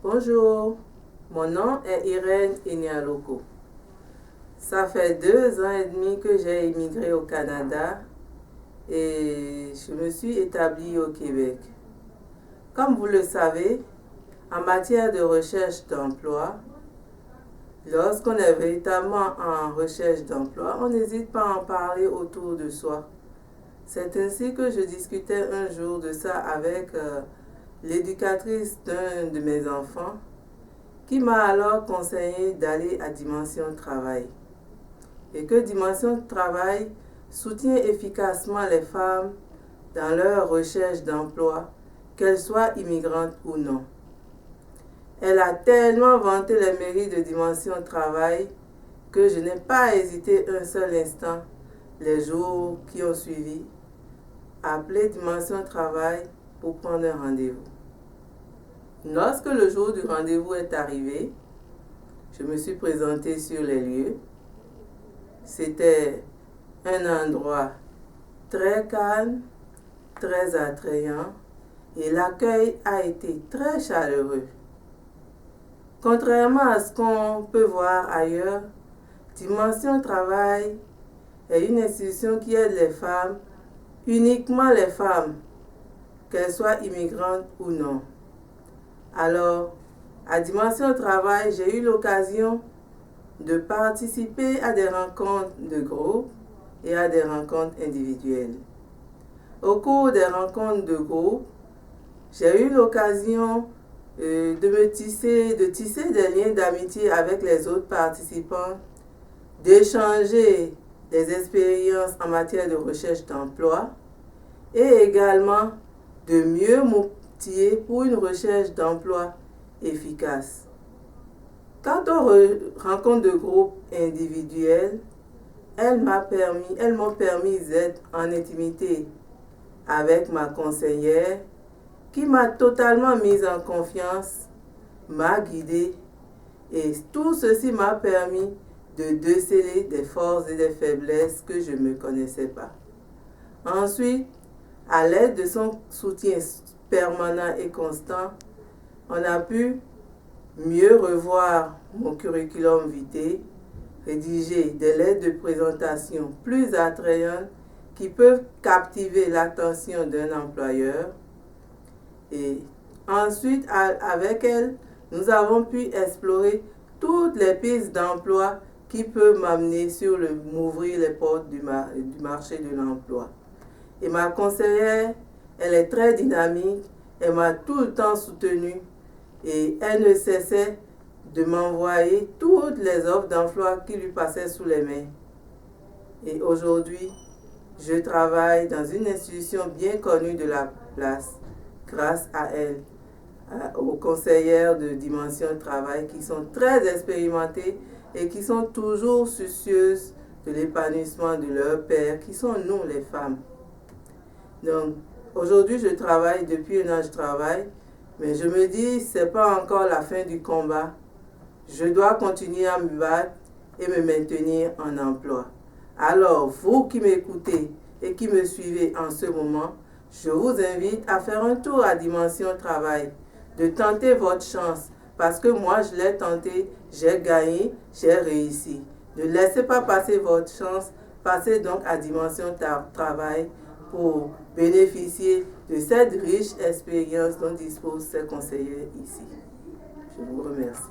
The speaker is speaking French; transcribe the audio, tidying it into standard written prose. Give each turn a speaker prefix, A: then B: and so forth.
A: Bonjour, mon nom est Irène Enialoko. Ça fait 2 ans et demi que j'ai immigré au Canada et je me suis établie au Québec. Comme vous le savez, en matière de recherche d'emploi, lorsqu'on est véritablement en recherche d'emploi, on n'hésite pas à en parler autour de soi. C'est ainsi que je discutais un jour de ça avec l'éducatrice d'un de mes enfants qui m'a alors conseillé d'aller à Dimension Travail. Et que Dimension Travail soutient efficacement les femmes dans leur recherche d'emploi, qu'elles soient immigrantes ou non. Elle a tellement vanté les mérites de Dimension Travail que je n'ai pas hésité un seul instant les jours qui ont suivi à appeler Dimension Travail pour prendre un rendez-vous. Lorsque le jour du rendez-vous est arrivé, je me suis présentée sur les lieux. C'était un endroit très calme, très attrayant et l'accueil a été très chaleureux. Contrairement à ce qu'on peut voir ailleurs, Dimension Travail est une institution qui aide les femmes, uniquement les femmes, qu'elles soient immigrantes ou non. Alors, à Dimension Travail, j'ai eu l'occasion de participer à des rencontres de groupe et à des rencontres individuelles. Au cours des rencontres de groupe, j'ai eu l'occasion de tisser des liens d'amitié avec les autres participants, d'échanger des expériences en matière de recherche d'emploi et également de mieux m'outiller pour une recherche d'emploi efficace. Quant aux rencontres de groupe individuelles, elles m'ont permis d'être en intimité avec ma conseillère qui m'a totalement mise en confiance, m'a guidée et tout ceci m'a permis de déceler des forces et des faiblesses que je ne connaissais pas. Ensuite, à l'aide de son soutien permanent et constant, on a pu mieux revoir mon curriculum vitae, rédiger des lettres de présentation plus attrayantes qui peuvent captiver l'attention d'un employeur. Et ensuite, avec elle, nous avons pu explorer toutes les pistes d'emploi qui peuvent m'ouvrir les portes du marché de l'emploi. Et ma conseillère, elle est très dynamique, elle m'a tout le temps soutenue et elle ne cessait de m'envoyer toutes les offres d'emploi qui lui passaient sous les mains. Et aujourd'hui, je travaille dans une institution bien connue de la place grâce à elle, aux conseillères de Dimension Travail qui sont très expérimentées et qui sont toujours soucieuses de l'épanouissement de leurs pairs, qui sont nous les femmes. Donc, aujourd'hui, je travaille, depuis un an, je travaille, mais je me dis, ce n'est pas encore la fin du combat. Je dois continuer à me battre et me maintenir en emploi. Alors, vous qui m'écoutez et qui me suivez en ce moment, je vous invite à faire un tour à Dimension Travail, de tenter votre chance, parce que moi, je l'ai tenté, j'ai gagné, j'ai réussi. Ne laissez pas passer votre chance, passez donc à Dimension Travail pour bénéficier de cette riche expérience dont disposent ces conseillers ici. Je vous remercie.